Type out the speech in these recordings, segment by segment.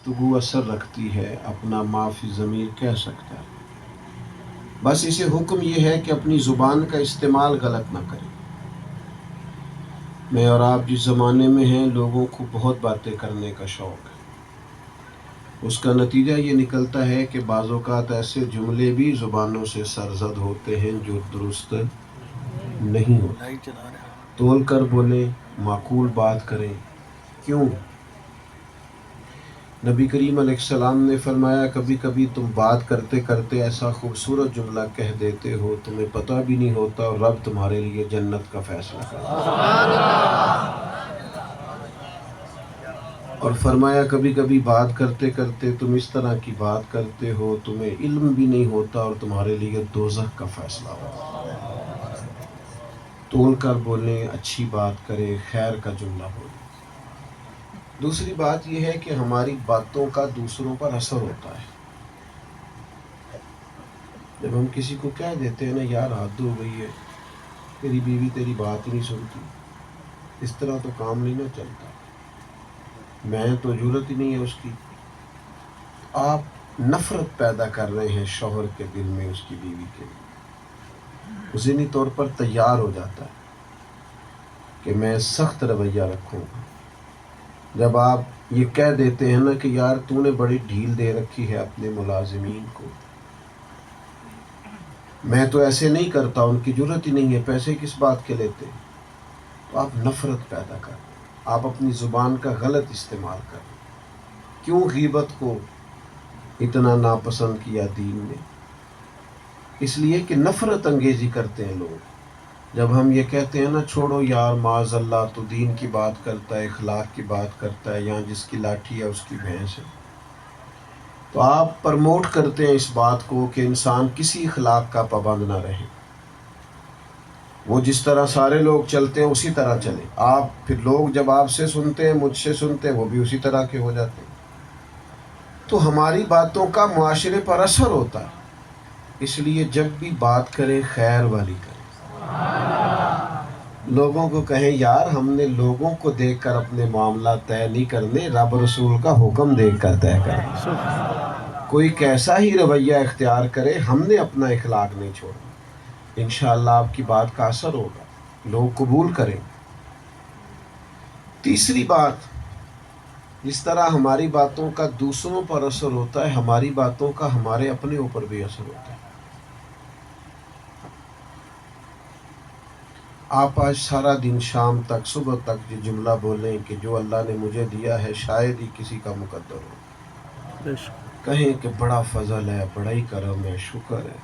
گفتگو اثر رکھتی ہے اپنا معافی ضمیر کہہ سکتا ہے، بس اسے حکم یہ ہے کہ اپنی زبان کا استعمال غلط نہ کرے۔ میں اور آپ جس زمانے میں ہیں لوگوں کو بہت باتیں کرنے کا شوق ہے، اس کا نتیجہ یہ نکلتا ہے کہ بعض اوقات ایسے جملے بھی زبانوں سے سرزد ہوتے ہیں جو درست نہیں ہوتے۔ تول کر بولیں، معقول بات کریں۔ کیوں؟ نبی کریم علیہ السلام نے فرمایا کبھی کبھی تم بات کرتے کرتے ایسا خوبصورت جملہ کہہ دیتے ہو تمہیں پتہ بھی نہیں ہوتا اور رب تمہارے لیے جنت کا فیصلہ کرتا۔ اور فرمایا کبھی کبھی بات کرتے کرتے تم اس طرح کی بات کرتے ہو تمہیں علم بھی نہیں ہوتا اور تمہارے لیے دوزخ کا فیصلہ ہوتا۔ تول کر بولیں، اچھی بات کریں، خیر کا جملہ بولیں۔ دوسری بات یہ ہے کہ ہماری باتوں کا دوسروں پر اثر ہوتا ہے۔ جب ہم کسی کو کہہ دیتے ہیں نا یار حد ہو گئی ہے، تیری بیوی تیری بات ہی نہیں سنتی، اس طرح تو کام نہیں نہ چلتا، میں تو ضرورت ہی نہیں ہے اس کی، آپ نفرت پیدا کر رہے ہیں شوہر کے دل میں اس کی بیوی کے لیے۔ ذہنی طور پر تیار ہو جاتا ہے کہ میں سخت رویہ رکھوں گا۔ جب آپ یہ کہہ دیتے ہیں نا کہ یار تو نے بڑی ڈھیل دے رکھی ہے اپنے ملازمین کو، میں تو ایسے نہیں کرتا، ان کی ضرورت ہی نہیں ہے، پیسے کس بات کے لیتے، تو آپ نفرت پیدا کر رہے ہیں، آپ اپنی زبان کا غلط استعمال کر رہے ہیں۔ کیوں غیبت کو اتنا ناپسند کیا دین نے؟ اس لیے کہ نفرت انگیزی کرتے ہیں لوگ۔ جب ہم یہ کہتے ہیں نا چھوڑو یار معاذ اللہ تو دین کی بات کرتا ہے، اخلاق کی بات کرتا ہے، یہاں جس کی لاٹھی ہے اس کی بھینس ہے، تو آپ پرموٹ کرتے ہیں اس بات کو کہ انسان کسی اخلاق کا پابند نہ رہے، وہ جس طرح سارے لوگ چلتے ہیں اسی طرح چلے۔ آپ پھر لوگ جب آپ سے سنتے ہیں مجھ سے سنتے ہیں وہ بھی اسی طرح کے ہو جاتے ہیں، تو ہماری باتوں کا معاشرے پر اثر ہوتا ہے۔ اس لیے جب بھی بات کریں خیر والی کریں، لوگوں کو کہیں یار ہم نے لوگوں کو دیکھ کر اپنے معاملات طے نہیں کرنے، رب رسول کا حکم دیکھ کر طے کرنا۔ کوئی کیسا ہی رویہ اختیار کرے ہم نے اپنا اخلاق نہیں چھوڑنا، انشاءاللہ آپ کی بات کا اثر ہوگا، لوگ قبول کریں۔ تیسری بات، جس طرح ہماری باتوں کا دوسروں پر اثر ہوتا ہے ہماری باتوں کا ہمارے اپنے اوپر بھی اثر ہوتا ہے۔ آپ آج سارا دن شام تک صبح تک یہ جملہ بولیں کہ جو اللہ نے مجھے دیا ہے شاید ہی کسی کا مقدر ہو، کہیں کہ بڑا فضل ہے، بڑا ہی کرم ہے، شکر ہے،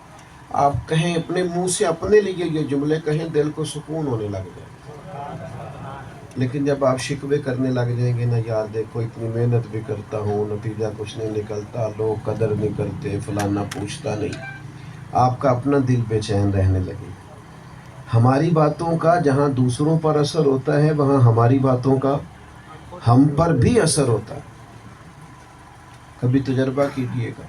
آپ کہیں اپنے منہ سے اپنے لیے یہ جملے کہیں دل کو سکون ہونے لگ جائے۔ لیکن جب آپ شکوے کرنے لگ جائیں گے نا یار دیکھو اتنی محنت بھی کرتا ہوں نتیجہ کچھ نہیں نکلتا، لوگ قدر نہیں کرتے، فلانا پوچھتا نہیں، آپ کا اپنا دل بے چین رہنے لگے۔ ہماری باتوں کا جہاں دوسروں پر اثر ہوتا ہے وہاں ہماری باتوں کا ہم پر بھی اثر ہوتا ہے۔ کبھی تجربہ کیجئے گا،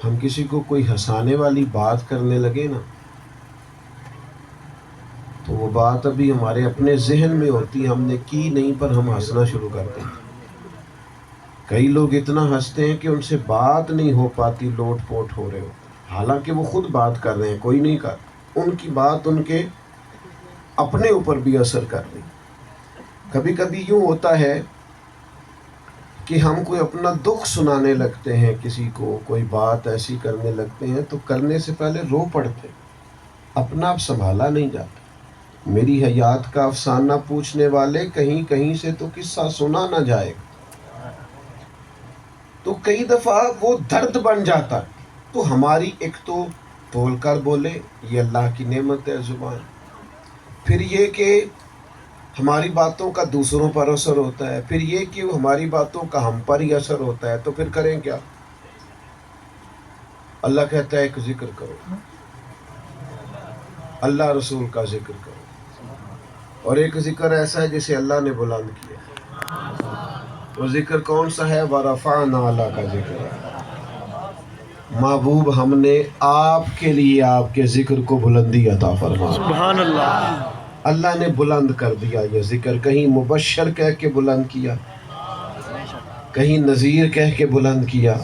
ہم کسی کو کوئی ہنسانے والی بات کرنے لگے نا تو وہ بات ابھی ہمارے اپنے ذہن میں ہوتی، ہم نے کی نہیں پر ہم ہنسنا شروع کر دیں۔ کئی لوگ اتنا ہنستے ہیں کہ ان سے بات نہیں ہو پاتی، لوٹ پوٹ ہو رہے ہوتے، حالانکہ وہ خود بات کر رہے ہیں، کوئی نہیں کر، ان کی بات ان کے اپنے اوپر بھی اثر کر رہی۔ کبھی کبھی یوں ہوتا ہے کہ ہم کوئی اپنا دکھ سنانے لگتے ہیں، کسی کو کوئی بات ایسی کرنے لگتے ہیں تو کرنے سے پہلے رو پڑتے، اپنا آپ سنبھالا نہیں جاتا۔ میری حیات کا افسانہ پوچھنے والے کہیں کہیں سے تو قصہ سنا نہ جائے گا، تو کئی دفعہ وہ درد بن جاتا۔ تو ہماری ایک تو بول کر بولے، یہ اللہ کی نعمت ہے زبان، پھر یہ کہ ہماری باتوں کا دوسروں پر اثر ہوتا ہے، پھر یہ کہ ہماری باتوں کا ہم پر ہی اثر ہوتا ہے، تو پھر کریں کیا؟ اللہ کہتا ہے ایک ذکر کرو، اللہ رسول کا ذکر کرو، اور ایک ذکر ایسا ہے جسے اللہ نے بلند کیا، وہ ذکر کون سا ہے؟ وَرَفَعْنَا اللہ کا ذکر ہے۔ محبوب ہم نے آپ کے لیے آپ کے ذکر کو بلندی عطا فرما، سبحان اللہ، اللہ نے بلند کر دیا یہ ذکر، کہیں مبشر کہہ کے بلند کیا، کہیں نذیر کہہ کے بلند کیا،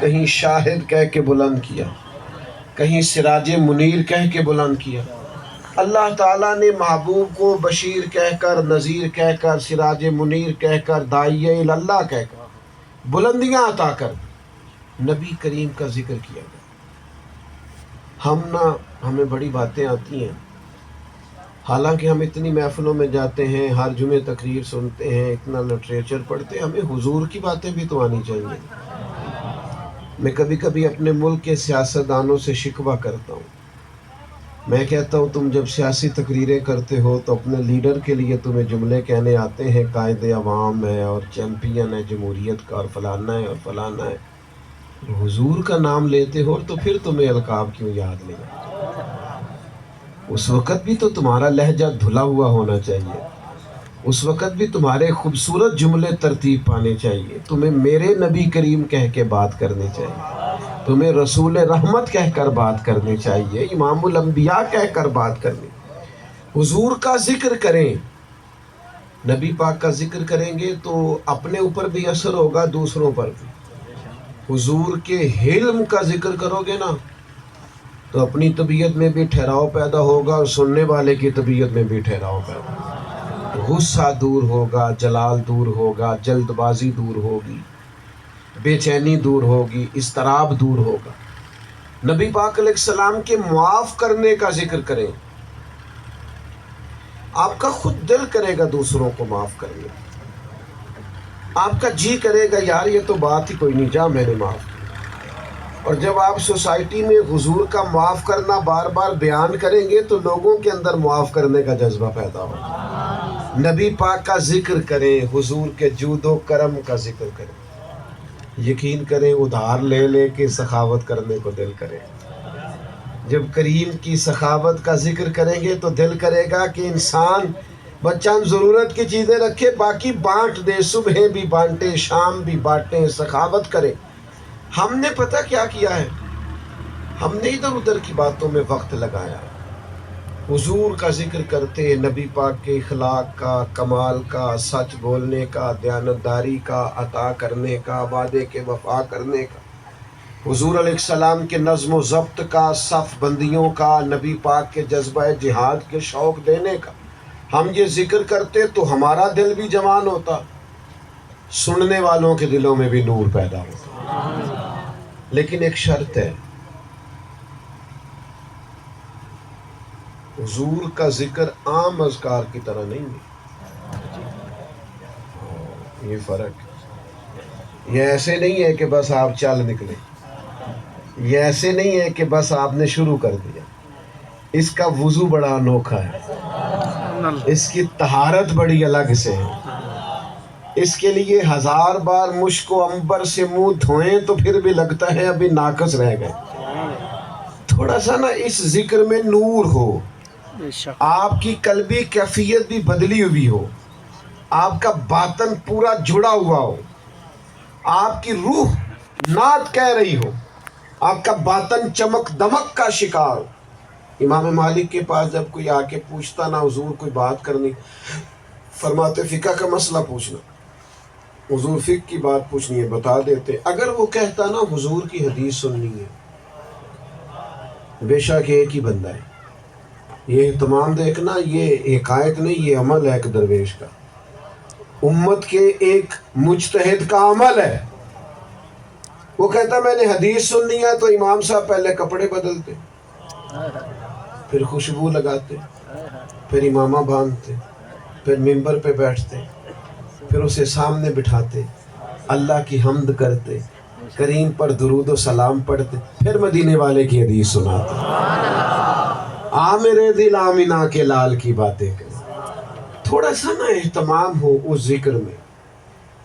کہیں شاہد کہہ کے بلند کیا، کہیں سراج منیر کہہ کے بلند کیا۔ اللہ تعالیٰ نے محبوب کو بشیر کہہ کر، نذیر کہہ کر، سراج منیر کہہ کر، داعی اللہ کہہ کر بلندیاں عطا کر نبی کریم کا ذکر کیا گیا۔ ہمیں بڑی باتیں آتی ہیں، حالانکہ ہم اتنی محفلوں میں جاتے ہیں، ہر جمعے تقریر سنتے ہیں، اتنا لٹریچر پڑھتے ہیں، ہمیں حضور کی باتیں بھی تو آنی چاہیے۔ میں کبھی کبھی اپنے ملک کے سیاستدانوں سے شکوہ کرتا ہوں، میں کہتا ہوں تم جب سیاسی تقریریں کرتے ہو تو اپنے لیڈر کے لیے تمہیں جملے کہنے آتے ہیں، قائد عوام ہے اور چیمپئن ہے جمہوریت کا اور فلانا ہے اور فلانا ہے، حضور کا نام لیتے ہو تو پھر تمہیں القاب کیوں یاد نہیں آتے؟ اس وقت بھی تو تمہارا لہجہ دھلا ہوا ہونا چاہیے، اس وقت بھی تمہارے خوبصورت جملے ترتیب پانے چاہیے، تمہیں میرے نبی کریم کہہ کے بات کرنی چاہیے، تمہیں رسول رحمت کہہ کر بات کرنی چاہیے، امام الانبیاء کہہ کر بات کرنی۔ حضور کا ذکر کریں، نبی پاک کا ذکر کریں گے تو اپنے اوپر بھی اثر ہوگا، دوسروں پر بھی۔ حضور کے حلم کا ذکر کرو گے نا تو اپنی طبیعت میں بھی ٹھہراؤ پیدا ہوگا اور سننے والے کی طبیعت میں بھی ٹھہراؤ پیدا ہوگا، غصہ دور ہوگا، جلال دور ہوگا، جلد بازی دور ہوگی، بے چینی دور ہوگی، اضطراب دور ہوگا۔ نبی پاک علیہ السلام کے معاف کرنے کا ذکر کریں، آپ کا خود دل کرے گا دوسروں کو معاف کرنے، آپ کا جی کرے گا یار یہ تو بات ہی کوئی نہیں، جا میں نے معاف کیا۔ اور جب آپ سوسائٹی میں حضور کا معاف کرنا بار بار بیان کریں گے تو لوگوں کے اندر معاف کرنے کا جذبہ پیدا ہوگا۔ نبی پاک کا ذکر کریں، حضور کے جود و کرم کا ذکر کریں، یقین کریں ادھار لے لے کے سخاوت کرنے کو دل کرے۔ جب کریم کی سخاوت کا ذکر کریں گے تو دل کرے گا کہ انسان بچان ضرورت کی چیزیں رکھے، باقی بانٹ دے، صبح بھی بانٹے، شام بھی بانٹیں، سخاوت کرے۔ ہم نے پتہ کیا کیا ہے، ہم نے ادھر ادھر کی باتوں میں وقت لگایا، حضور کا ذکر کرتے، نبی پاک کے اخلاق کا، کمال کا، سچ بولنے کا، دیانتداری کا، عطا کرنے کا، وعدے کے وفا کرنے کا، حضور علیہ السلام کے نظم و ضبط کا، صف بندیوں کا، نبی پاک کے جذبہ جہاد کے شوق دینے کا۔ ہم یہ ذکر کرتے تو ہمارا دل بھی جوان ہوتا، سننے والوں کے دلوں میں بھی نور پیدا ہوتا۔ لیکن ایک شرط ہے، حضور کا ذکر عام اذکار کی طرح نہیں ہے، یہ فرق ہے۔ یہ ایسے نہیں ہے کہ بس آپ چل نکلے، یہ ایسے نہیں ہے کہ بس آپ نے شروع کر دیا، اس کا وضو بڑا انوکھا ہے، اس کی طہارت بڑی الگ سے ہے، اس کے لیے 1000 بار مشک و عنبر سے منہ دھوئیں تو پھر بھی لگتا ہے ابھی ناقص رہ گئے۔ تھوڑا سا نا اس ذکر میں نور ہو، آپ کی قلبی کیفیت بھی بدلی ہوئی ہو، آپ کا باطن پورا جڑا ہوا ہو، آپ کی روح نعت کہہ رہی ہو، آپ کا باطن چمک دمک کا شکار ہو۔ امام مالک کے پاس جب کوئی آ کے پوچھتا نا حضور کوئی بات کرنی، فرماتے فقہ کا مسئلہ پوچھنا، حضور فقہ کی بات پوچھنی ہے بتا دیتے۔ اگر وہ کہتا نا حضور کی حدیث سننی ہے، بے شک ایک ہی بندہ ہے، یہ اہتمام دیکھنا، یہ حکایت نہیں، یہ عمل ہے ایک درویش کا، امت کے ایک مجتہد کا عمل ہے۔ وہ کہتا میں نے حدیث سننی ہے تو امام صاحب پہلے کپڑے بدلتے، پھر خوشبو لگاتے، پھر امامہ باندھتے، پھر ممبر پہ بیٹھتے، پھر اسے سامنے بٹھاتے، اللہ کی حمد کرتے، کریم پر درود و سلام پڑھتے، پھر مدینے والے کی حدیث سناتے۔ آ میرے دل آمینہ کے لال کی باتیں کریں۔ تھوڑا سا نا اہتمام ہو اس ذکر میں،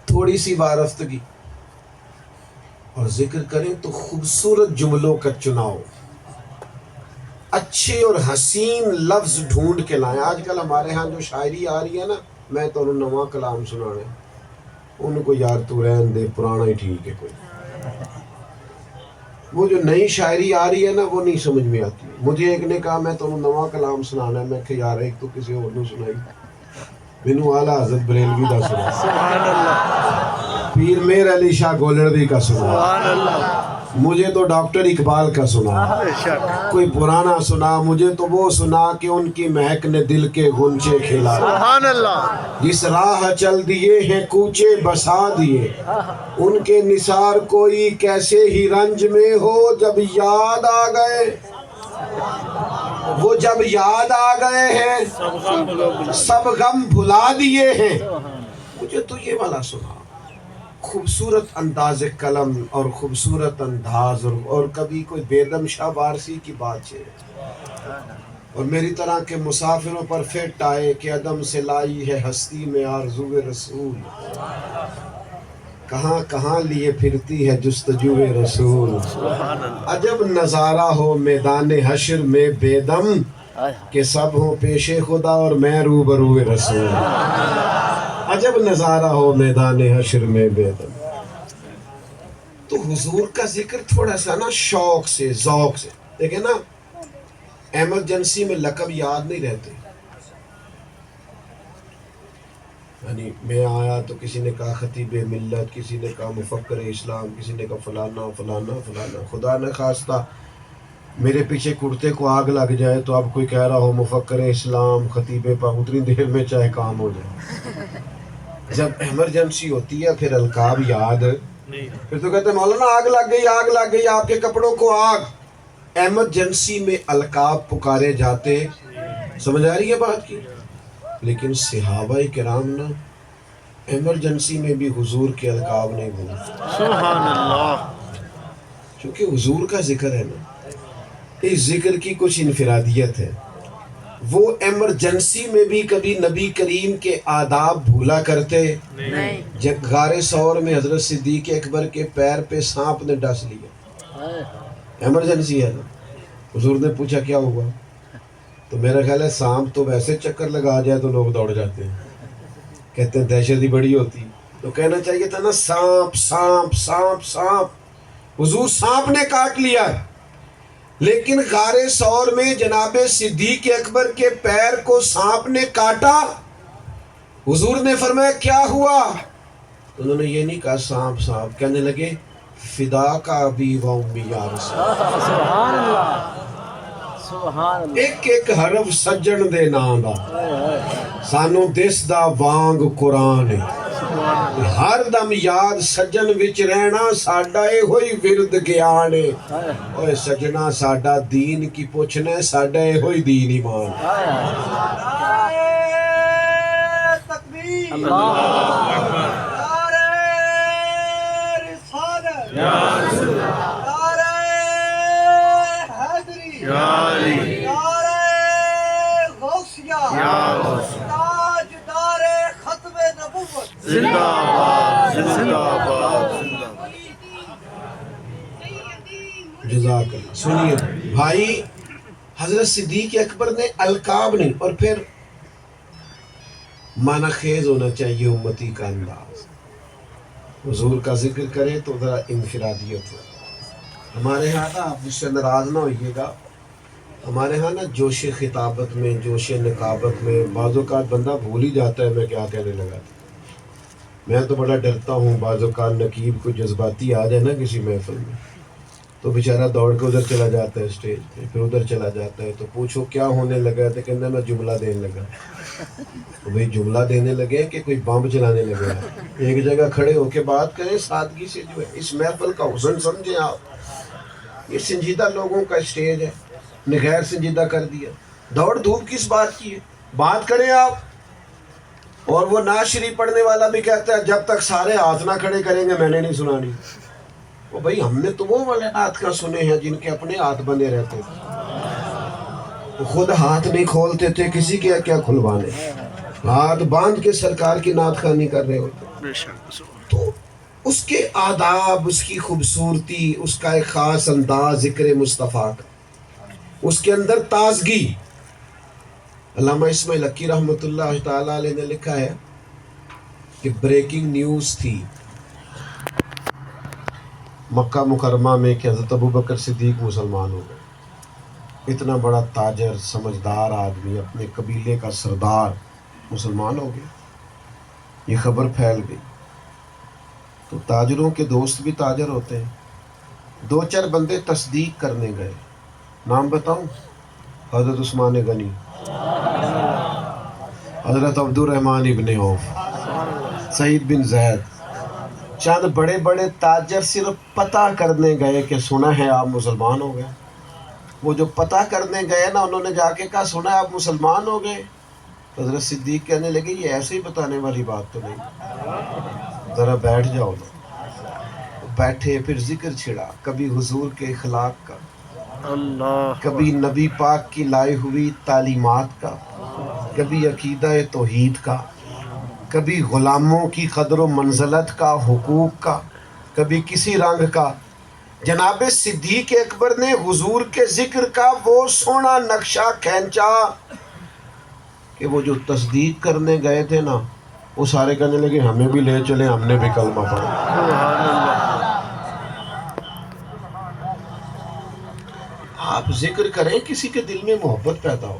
تھوڑی سی وارفتگی، اور ذکر کریں تو خوبصورت جملوں کا چناؤ، اچھے اور حسین لفظ ڈھونڈ کے لائیں۔ آج کل ہمارے ہاں جو شاعری آ رہی ہے نا، میں تو انہوں نواں کلام سنانا ہے، ان کو یار تو رہن دے پرانا ہی ٹھیک ہے، کوئی وہ جو نئی شاعری آ رہی ہے نا وہ نہیں سمجھ میں آتی۔ مجھے ایک نے کہا میں تو نواں کلام سنانا ہے، میں کہ یار ایک تو کسی اور نے سنائی، مینوں اعلیٰ حضرت بریلوی دا سنا۔ پیر میر علی شاہ گولڑوی کا سنا، سبحان اللہ، مجھے تو ڈاکٹر اقبال کا سنا، بے شک، کوئی پرانا سنا، مجھے تو وہ سنا کہ ان کی مہک نے دل کے غنچے کھلا، سبحان اللہ، جس راہ چل دیے ہیں کوچے بسا دیے، ان کے نثار کوئی کیسے ہی رنج میں ہو، جب یاد آ گئے، وہ جب یاد آ گئے ہیں سب غم بھلا دیے ہیں۔ مجھے تو یہ والا سنا، خوبصورت انداز کلم اور خوبصورت انداز، اور کبھی کوئی بیدم شاہ وارسی کی بات ہے، اور میری طرح کے مسافروں پر فٹ آئے کہ عدم سے لائی ہے ہستی میں آرزو رسول، کہاں کہاں لیے پھرتی ہے جستجو رسول، سبحان اللہ، عجب نظارہ ہو میدان حشر میں بیدم، کہ سب ہوں پیش خدا اور میں روبرو رسول، عجب نظارہ ہو میدان حشر میں بیدم۔ تو حضور کا ذکر تھوڑا سا نا شوق سے، ذوق سے دیکھیں نا، ایمرجنسی میں لقب یاد نہیں رہتے، یعنی میں آیا تو کسی نے کہا خطیب ملت، کسی نے کہا مفکر اسلام، کسی نے کہا فلانا فلانا فلانا، خدا نہ خواستہ میرے پیچھے کرتے کو آگ لگ جائے تو اب کوئی کہہ رہا ہو مفکر اسلام، خطیب پاک، اتنی دیر میں چاہے کام ہو جائے۔ جب ایمرجنسی ہوتی ہے پھر القاب یاد، پھر تو کہتے ہیں مولانا آگ لگ گئی، آگ لگ گئی، آپ کے کپڑوں کو آگ۔ ایمرجنسی میں القاب پکارے جاتے، سمجھ آ رہی ہے بات کی؟ لیکن صحابہ کرام نا ایمرجنسی میں بھی حضور کے القاب نہیں بھولتے، سبحان اللہ، کیونکہ حضور کا ذکر ہے نا، اس ذکر کی کچھ انفرادیت ہے، وہ ایمرجنسی میں بھی کبھی نبی کریم کے آداب بھولا کرتے۔ نہیں، جب غار ثور میں حضرت صدیق اکبر کے پیر پہ سانپ نے ڈس لیا، ایمرجنسی ہے نا، حضور نے پوچھا کیا ہوا، تو میرا خیال ہے سانپ تو ویسے چکر لگا جائے تو لوگ دوڑ جاتے ہیں، کہتے ہیں دہشت ہی بڑی ہوتی، تو کہنا چاہیے تھا نا سانپ سانپ سانپ سانپ، حضور سانپ نے کاٹ لیا ہے، لیکن غار ثور میں جناب صدیق اکبر کے پیر کو سانپ نے کاٹا، حضور نے فرمایا کیا ہوا، انہوں نے یہ نہیں کہا سانپ سانپ، کہنے لگے فدا کا ابی و امی یا رسول اللہ، سبحان اللہ، سبحان اللہ، ایک ایک حرف سجن دے نام دا، سانو دس دا وانگ قرآن ہے، ہر دم یاد سجن وچ رہنا ساڈا اے ہوئی ورد گیان ہے، اوے سجنا ساڈا دین کی پوچھنا ساڈا اے ہوئی دین ایمان، زندہ باد، زندہ باد، زندہ باد، جزاک اللہ۔ سنیے بھائی، حضرت صدیق اکبر نے القاب نہیں، اور پھر معنی خیز ہونا چاہیے امتی کا انداز، حضور کا ذکر کرے تو ذرا انفرادیت ہو۔ ہمارے ہاں نا، آپ مجھ سے ناراض نہ ہوئیے گا، ہمارے ہاں نا جوش خطابت میں، جوش نقابت میں بعض اوقات بندہ بھول ہی جاتا ہے میں کیا کہنے لگا تھا۔ میں تو بڑا ڈرتا ہوں بعض اوقات نقیب کو جذباتی آ جائے نا کسی محفل میں تو بیچارہ دوڑ کے ادھر چلا جاتا ہے اسٹیج پہ، پھر ادھر چلا جاتا ہے، تو پوچھو کیا ہونے لگا ہے، تو کہنا میں جملہ دینے لگا۔ تو بھئی جملہ دینے لگے کہ کوئی بم چلانے لگے ہیں؟ ایک جگہ کھڑے ہو کے بات کریں سادگی سے، جو ہے اس محفل کا حسن سمجھیں آپ، یہ سنجیدہ لوگوں کا اسٹیج ہے، نے غیر سنجیدہ کر دیا، دوڑ دھوپ کس بات کی ہے، بات کریں آپ۔ اور وہ نعت شریف پڑھنے والا بھی کہتا ہے جب تک سارے ہاتھ نہ کھڑے کریں گے میں نے نہیں سنانی۔ وہ بھائی ہم نے تو وہ والے نعت کا سنے ہیں جن کے اپنے ہاتھ بندے رہتے تھے، تو خود ہاتھ نہیں کھولتے تھے، کسی کے کیا کھلوانے، ہاتھ باندھ کے سرکار کی نعت خوانی کر رہے ہوتے۔ بے شک، تو اس کے آداب، اس کی خوبصورتی، اس کا ایک خاص انداز ذکر مصطفیٰ کا، اس کے اندر تازگی۔ علامہ اسماعیل حقی رحمۃ اللہ تعالیٰ علیہ نے لکھا ہے کہ بریکنگ نیوز تھی مکہ مکرمہ میں کہ حضرت ابوبکر صدیق مسلمان ہو گئے، اتنا بڑا تاجر سمجھدار آدمی، اپنے قبیلے کا سردار مسلمان ہو گیا، یہ خبر پھیل گئی۔ تو تاجروں کے دوست بھی تاجر ہوتے ہیں. دو چار بندے تصدیق کرنے گئے. نام بتاؤں؟ حضرت عثمان غنی، حضرت عبد الرحمن ابن عوف، سعید بن زید. چند بڑے بڑے تاجر صرف پتہ کرنے گئے کہ سنا ہے آپ مسلمان ہو گئے. وہ جو پتہ کرنے گئے نا، انہوں نے جا کے کہا سنا ہے آپ مسلمان ہو گئے. حضرت صدیق کہنے لگے یہ ایسے ہی بتانے والی بات تو نہیں، ذرا بیٹھ جاؤ نا. بیٹھے، پھر ذکر چھڑا، کبھی حضور کے اخلاق کا، اللہ کبھی نبی پاک کی لائی ہوئی تعلیمات کا، کبھی عقیدہ توحید کا، کبھی غلاموں کی قدر و منزلت کا، حقوق کا، کبھی کسی رنگ کا. جناب صدیق اکبر نے حضور کے ذکر کا وہ سونا نقشہ کھینچا کہ وہ جو تصدیق کرنے گئے تھے نا، وہ سارے کہنے لگے ہمیں بھی لے چلیں، ہم نے بھی کلمہ پڑھا. سبحان اللہ. آپ ذکر کریں، کسی کے دل میں محبت پیدا ہو.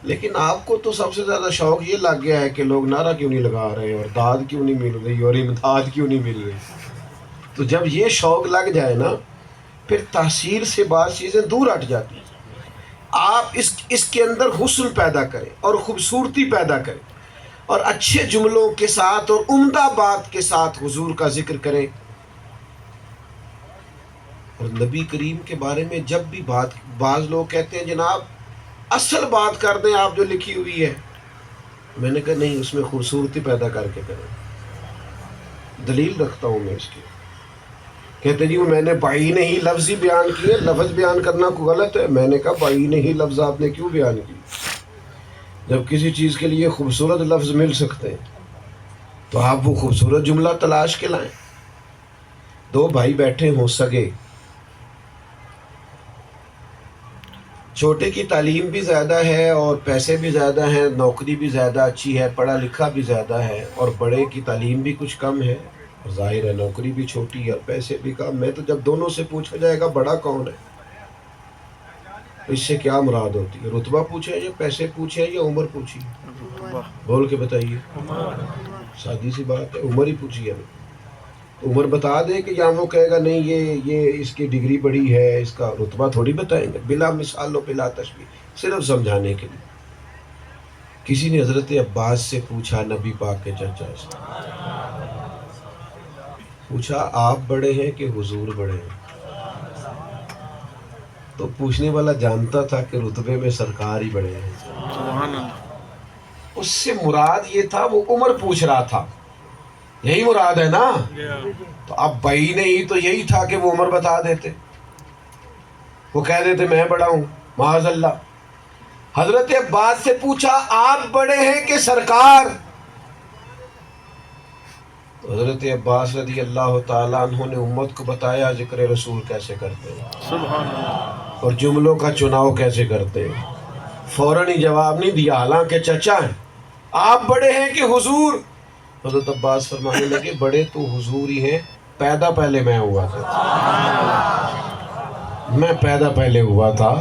لیکن آپ کو تو سب سے زیادہ شوق یہ لگ گیا ہے کہ لوگ نعرہ کیوں نہیں لگا رہے، اور داد کیوں نہیں مل رہی، اور امداد کیوں نہیں مل رہی. تو جب یہ شوق لگ جائے نا، پھر تحصیل سے بعض چیزیں دور ہٹ جاتی ہیں. آپ اس کے اندر حسن پیدا کریں اور خوبصورتی پیدا کریں، اور اچھے جملوں کے ساتھ اور عمدہ بات کے ساتھ حضور کا ذکر کریں. اور نبی کریم کے بارے میں جب بھی بعض لوگ کہتے ہیں جناب اصل بات کر دیں آپ جو لکھی ہوئی ہے. میں نے کہا نہیں، اس میں خوبصورتی پیدا کر کے کریں. دلیل رکھتا ہوں میں اس کی. کہتے جی وہ میں نے بعین ہی لفظ ہی بیان کیے، لفظ بیان کرنا کوئی غلط ہے. میں نے کہا بعین ہی لفظ آپ نے کیوں بیان کی؟ جب کسی چیز کے لیے خوبصورت لفظ مل سکتے ہیں تو آپ وہ خوبصورت جملہ تلاش کے لائیں. دو بھائی بیٹھے ہوں سگے، چھوٹے کی تعلیم بھی زیادہ ہے اور پیسے بھی زیادہ ہیں، نوکری بھی زیادہ اچھی ہے، پڑھا لکھا بھی زیادہ ہے، اور بڑے کی تعلیم بھی کچھ کم ہے، اور ظاہر ہے نوکری بھی چھوٹی ہے اور پیسے بھی کم ہے. تو جب دونوں سے پوچھا جائے گا بڑا کون ہے، تو اس سے کیا مراد ہوتی ہے؟ رتبہ پوچھے یا پیسے پوچھے یا عمر پوچھی؟ بول کے بتائیے. سادی سی بات ہے، عمر ہی پوچھی ہے. عمر بتا دے کہ یا وہ کہے گا نہیں یہ اس کی ڈگری بڑی ہے، اس کا رتبہ تھوڑی بتائیں گے. بلا مثال و بلا تشبیہ، صرف سمجھانے کے لیے. کسی نے حضرت عباس سے پوچھا، نبی پاک کے چچا سے پوچھا آپ بڑے ہیں کہ حضور بڑے ہیں؟ تو پوچھنے والا جانتا تھا کہ رتبے میں سرکار ہی بڑے ہیں. سبحان اللہ. اس سے مراد یہ تھا، وہ عمر پوچھ رہا تھا، یہی مراد ہے نا. تو اب بھائی نہیں تو یہی تھا کہ وہ عمر بتا دیتے، وہ کہہ دیتے میں بڑا ہوں، معاذ اللہ. حضرت عباس سے پوچھا آپ بڑے ہیں کہ سرکار؟ تو حضرت عباس رضی اللہ تعالیٰ عنہ نے امت کو بتایا ذکر رسول کیسے کرتے ہیں سبحان اللہ. اور جملوں کا چناؤ کیسے کرتے ہیں. فوراً ہی جواب نہیں دیا، حالانکہ چچا ہیں. آپ بڑے ہیں کہ حضور؟ حضرت عباس فرمانے لگے بڑے تو حضور ہی ہیں، پیدا پہلے میں ہوا تھا. میں پیدا پہلے ہوا تھا.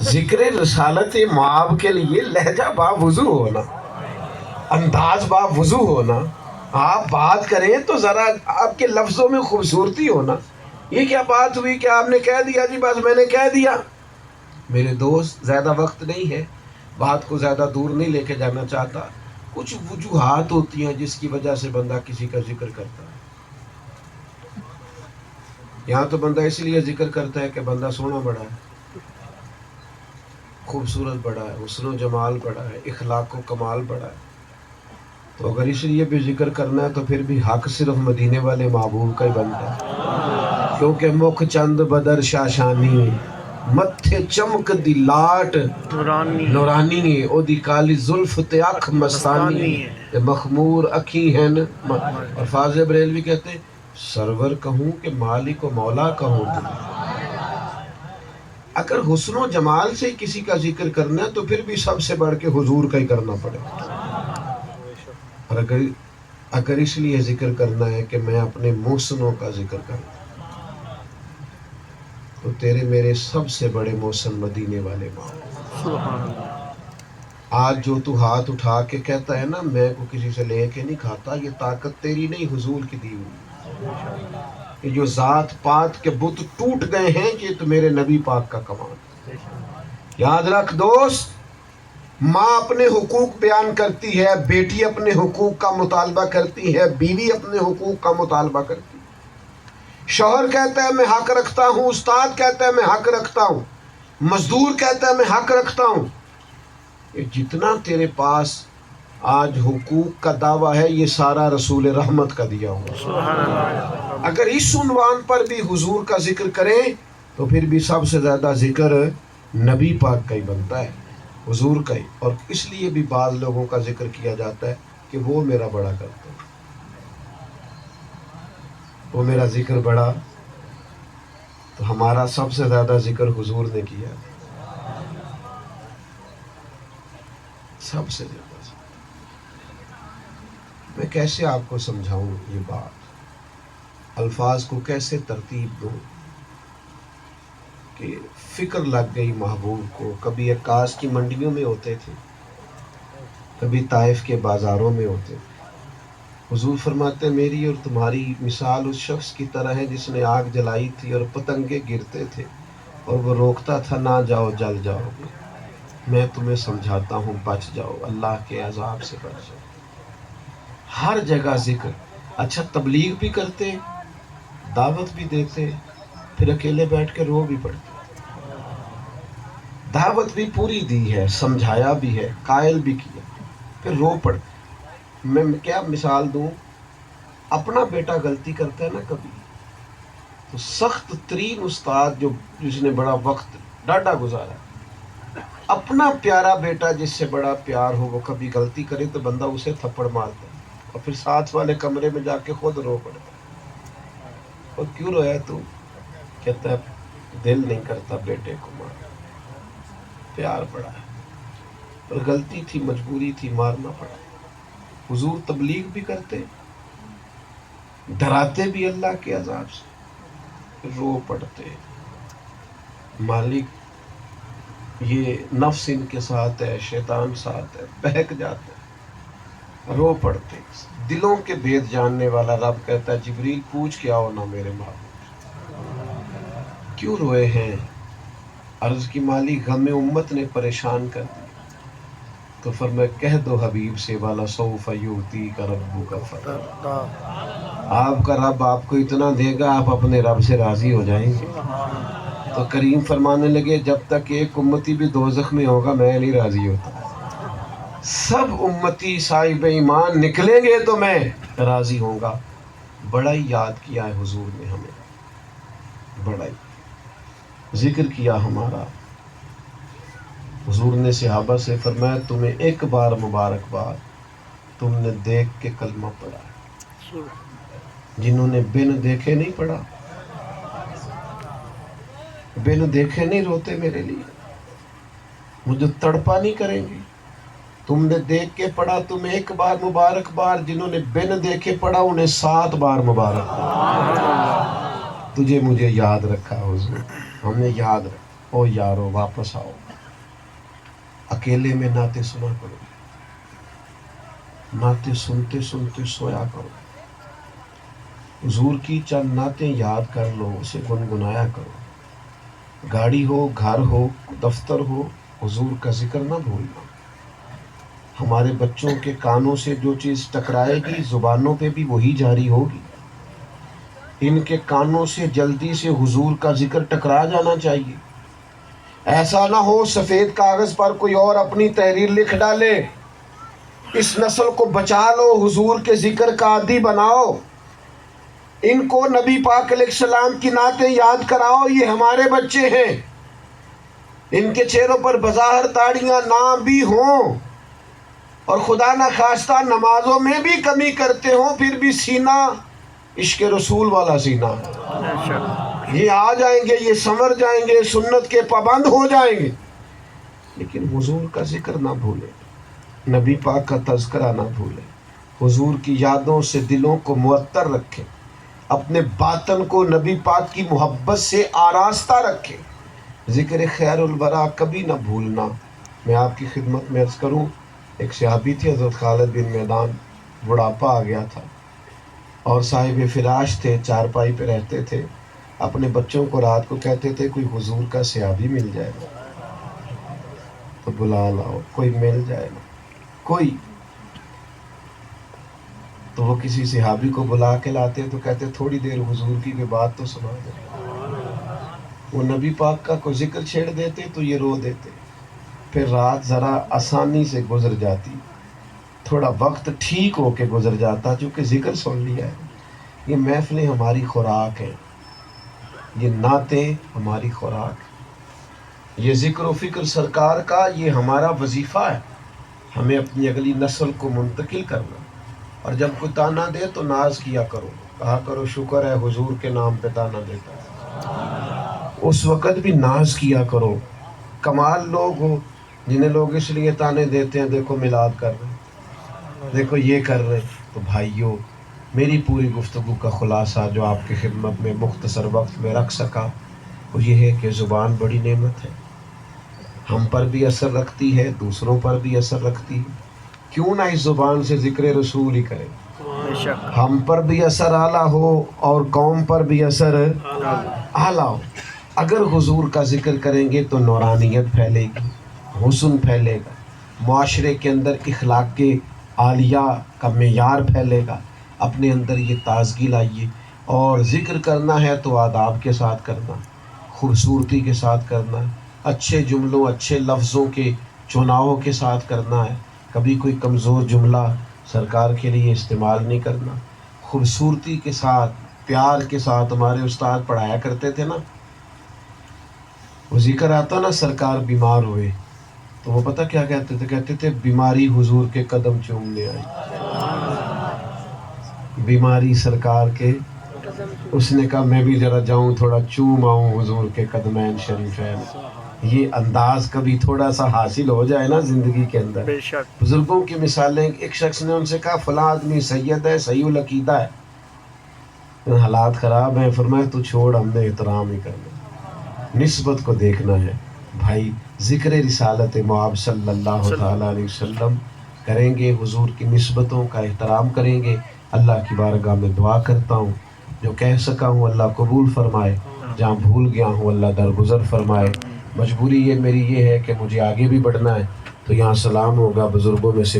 ذکر رسالت معاب کے لیے لہجہ با وضو ہونا، انداز با وضو ہونا، آپ بات کریں تو ذرا آپ کے لفظوں میں خوبصورتی ہونا. یہ کیا بات ہوئی کہ آپ نے کہہ دیا جی بس میں نے کہہ دیا؟ میرے دوست زیادہ وقت نہیں ہے، بات کو زیادہ دور نہیں لے کے جانا چاہتا. کچھ وجوہات ہوتی ہیں جس کی وجہ سے بندہ کسی کا ذکر کرتا ہے. یہاں تو بندہ اس لیے ذکر کرتا ہے کہ بندہ سونا بڑا ہے، خوبصورت بڑا ہے، حسن و جمال بڑا ہے، اخلاق و کمال بڑا ہے. تو اگر اس لیے بھی ذکر کرنا ہے تو پھر بھی حق صرف مدینے والے محبوب کا ہی بنتا ہے. کیونکہ مکھ چند بدر شاشانی، متھے چمک دی لاٹ نورانی، او دی کالی زلف تے اکھ مستانی، تے مخمور اکھی ہیں. اور فاضل بریلوی کہتے ہیں سرور کہوں کہ مالک و مولا کہوں تمہیں. اگر حسن و جمال سے کسی کا ذکر کرنا ہے تو پھر بھی سب سے بڑھ کے حضور کا ہی کرنا پڑے. اور اگر اس لیے ذکر کرنا ہے کہ میں اپنے محسنوں کا ذکر کروں تو تیرے میرے سب سے بڑے محسن مدینے والے ماں. آج جو تو ہاتھ اٹھا کے کہتا ہے نا میں کو کسی سے لے کے نہیں کھاتا، یہ طاقت تیری نہیں حضور کی دی ہوئی. کہ جو ذات پات کے بت ٹوٹ گئے ہیں کہ تو میرے نبی پاک کا کمال. یاد رکھ دوست، ماں اپنے حقوق بیان کرتی ہے، بیٹی اپنے حقوق کا مطالبہ کرتی ہے، بیوی اپنے حقوق کا مطالبہ کرتی ہے، شوہر کہتا ہے میں حق رکھتا ہوں، استاد کہتا ہے میں حق رکھتا ہوں، مزدور کہتا ہے میں حق رکھتا ہوں. یہ جتنا تیرے پاس آج حقوق کا دعویٰ ہے یہ سارا رسول رحمت کا دیا ہوا. اگر اس عنوان پر بھی حضور کا ذکر کریں تو پھر بھی سب سے زیادہ ذکر نبی پاک کا ہی بنتا ہے، حضور کا ہی. اور اس لیے بھی بعض لوگوں کا ذکر کیا جاتا ہے کہ وہ میرا بڑا کرتے ہیں، وہ میرا ذکر بڑا. تو ہمارا سب سے زیادہ ذکر حضور نے کیا، سب سے زیادہ. میں کیسے آپ کو سمجھاؤں یہ بات، الفاظ کو کیسے ترتیب دوں کہ فکر لگ گئی محبوب کو. کبھی عکاس کی منڈیوں میں ہوتے تھے، کبھی طائف کے بازاروں میں ہوتے تھے. حضور فرماتے میری اور تمہاری مثال اس شخص کی طرح ہے جس نے آگ جلائی تھی اور پتنگے گرتے تھے اور وہ روکتا تھا نہ جاؤ جل جاؤ گے. میں تمہیں سمجھاتا ہوں بچ جاؤ، اللہ کے عذاب سے بچ جاؤ. ہر جگہ ذکر. اچھا تبلیغ بھی کرتے، دعوت بھی دیتے، پھر اکیلے بیٹھ کے رو بھی پڑتے. دعوت بھی پوری دی ہے، سمجھایا بھی ہے، قائل بھی کیا، پھر رو پڑتے. میں کیا مثال دوں، اپنا بیٹا غلطی کرتا ہے نا کبھی تو سخت ترین استاد جس نے بڑا وقت ڈاڈا گزارا، اپنا پیارا بیٹا جس سے بڑا پیار ہو وہ کبھی غلطی کرے تو بندہ اسے تھپڑ مارتا ہے اور پھر ساتھ والے کمرے میں جا کے خود رو پڑتا ہے. اور کیوں رویا تو؟ کہتا ہے دل نہیں کرتا بیٹے کو مار، پیار بڑا ہے اور غلطی تھی، مجبوری تھی، مارنا پڑا. حضور تبلیغ بھی کرتے، ڈراتے بھی اللہ کے عذاب سے، رو پڑتے. مالک یہ نفس ان کے ساتھ ہے، شیطان ساتھ ہے، بہک جاتے ہیں، رو پڑتے. دلوں کے بھید جاننے والا رب کہتا ہے جبریل پوچھ کے آؤ نا میرے محبوب کیوں روئے ہیں. عرض کی مالک غم امت نے پریشان کر دی. تو فرمایا کہہ دو حبیب سے والا سوف یؤتیک ربک فترضی، آپ کا رب آپ کو اتنا دے گا آپ اپنے رب سے راضی ہو جائیں گے. تو کریم فرمانے لگے جب تک ایک امتی بھی دوزخ میں ہوگا میں نہیں راضی ہوتا. سب امتی صاحب ایمان نکلیں گے تو میں راضی ہوں گا. بڑا ہی یاد کیا ہے حضور نے ہمیں، بڑا ہی ذکر کیا ہمارا. حضور نے صحابہ سے فرمایا تمہیں ایک بار مبارکباد، تم نے دیکھ کے کلمہ پڑھا. جنہوں نے بن دیکھے نہیں پڑھا، بن دیکھے نہیں روتے میرے لیے، مجھے تڑپا نہیں کریں گے. تم نے دیکھ کے پڑھا تمہیں ایک بار مبارکباد، جنہوں نے بن دیکھے پڑھا انہیں 7 بار مبارکباد. تجھے مجھے یاد رکھا حضور، ہم نے یاد رکھا. او یارو واپس آؤ، اکیلے میں نعتیں سنا کرو، نعتیں سنتے سنتے سویا کرو. حضور کی چند نعتیں یاد کر لو، اسے گنگنایا کرو. گاڑی ہو، گھر ہو، دفتر ہو، حضور کا ذکر نہ بھولنا. ہمارے بچوں کے کانوں سے جو چیز ٹکرائے گی زبانوں پہ بھی وہی جاری ہوگی. ان کے کانوں سے جلدی سے حضور کا ذکر ٹکرا جانا چاہیے. ایسا نہ ہو سفید کاغذ پر کوئی اور اپنی تحریر لکھ ڈالے. اس نسل کو بچا لو، حضور کے ذکر کا عادی بناؤ. ان کو نبی پاک علیہ السلام کی نعتیں یاد کراؤ. یہ ہمارے بچے ہیں، ان کے چہروں پر بظاہر تاڑیاں نہ بھی ہوں اور خدا نہ خواستہ نمازوں میں بھی کمی کرتے ہوں، پھر بھی سینہ عشق رسول والا سینہ ہے. یہ آ جائیں گے، یہ سنور جائیں گے، سنت کے پابند ہو جائیں گے، لیکن حضور کا ذکر نہ بھولیں، نبی پاک کا تذکرہ نہ بھولیں. حضور کی یادوں سے دلوں کو معطر رکھیں، اپنے باطن کو نبی پاک کی محبت سے آراستہ رکھیں. ذکر خیر الورا کبھی نہ بھولنا. میں آپ کی خدمت میں عرض کروں، ایک صحابی تھے حضرت خالد بن میدان، بڑھاپا آ گیا تھا. اور صاحب فراش تھے، چارپائی پہ رہتے تھے، اپنے بچوں کو رات کو کہتے تھے کوئی حضور کا صحابی مل جائے گا تو بلا لاؤ، کوئی مل جائے گا کوئی، تو وہ کسی صحابی کو بلا کے لاتے تو کہتے تھوڑی دیر حضور کی کوئی بات تو سنا دے. وہ نبی پاک کا کوئی ذکر چھیڑ دیتے تو یہ رو دیتے. پھر رات ذرا آسانی سے گزر جاتی، تھوڑا وقت ٹھیک ہو کے گزر جاتا، چونکہ ذکر سن لیا ہے. یہ محفلیں ہماری خوراک ہیں، یہ نعتیں ہماری خوراک ہیں، یہ ذکر و فکر سرکار کا یہ ہمارا وظیفہ ہے، ہمیں اپنی اگلی نسل کو منتقل کرنا. اور جب کوئی تانا دے تو ناز کیا کرو، کہا کرو شکر ہے حضور کے نام پہ تانا دیتا ہے. اس وقت بھی ناز کیا کرو. کمال لوگ ہو جنہیں لوگ اس لیے تانے دیتے ہیں، دیکھو میلاد کر رہے، دیکھو یہ کر رہے. تو بھائیو، میری پوری گفتگو کا خلاصہ جو آپ کی خدمت میں مختصر وقت میں رکھ سکا وہ یہ ہے کہ زبان بڑی نعمت ہے، ہم پر بھی اثر رکھتی ہے، دوسروں پر بھی اثر رکھتی ہے. کیوں نہ اس زبان سے ذکر رسول ہی کریں، ہم پر بھی اثر اعلیٰ ہو اور قوم پر بھی اثر اعلیٰ ہو. اگر حضور کا ذکر کریں گے تو نورانیت پھیلے گی، حسن پھیلے گا، معاشرے کے اندر اخلاق کے عالیہ کا معیار پھیلے گا. اپنے اندر یہ تازگی لائیے. اور ذکر کرنا ہے تو آداب کے ساتھ کرنا، خوبصورتی کے ساتھ کرنا، اچھے جملوں اچھے لفظوں کے چناؤ کے ساتھ کرنا ہے. کبھی کوئی کمزور جملہ سرکار کے لیے استعمال نہیں کرنا. خوبصورتی کے ساتھ، پیار کے ساتھ. ہمارے استاد پڑھایا کرتے تھے نا، وہ ذکر آتا نا سرکار بیمار ہوئے تو وہ پتہ کیا کہتے تھے؟ کہتے تھے بیماری حضور کے قدم چومنے آئی. بیماری سرکار کے، اس نے کہا میں بھی ذرا جاؤں تھوڑا چوم آؤں حضور کے قدمین شریفین. یہ انداز کبھی تھوڑا سا حاصل ہو جائے نا زندگی کے اندر. بزرگوں کی مثالیں، ایک شخص نے ان سے کہا فلاں آدمی سید ہے، صحیح العقیدہ ہے، حالات خراب ہیں. فرمایا تو چھوڑ، ہم نے احترام ہی کرنا، نسبت کو دیکھنا ہے. بھائی ذکر رسالت مآب صلی اللہ تعالیٰ علیہ وسلم کریں گے، حضور کی نسبتوں کا احترام کریں گے. اللہ کی بارگاہ میں دعا کرتا ہوں جو کہہ سکا ہوں اللہ قبول فرمائے، جہاں بھول گیا ہوں اللہ درگزر فرمائے. مجبوری یہ میری یہ ہے کہ مجھے آگے بھی بڑھنا ہے، تو یہاں سلام ہوگا بزرگوں میں سے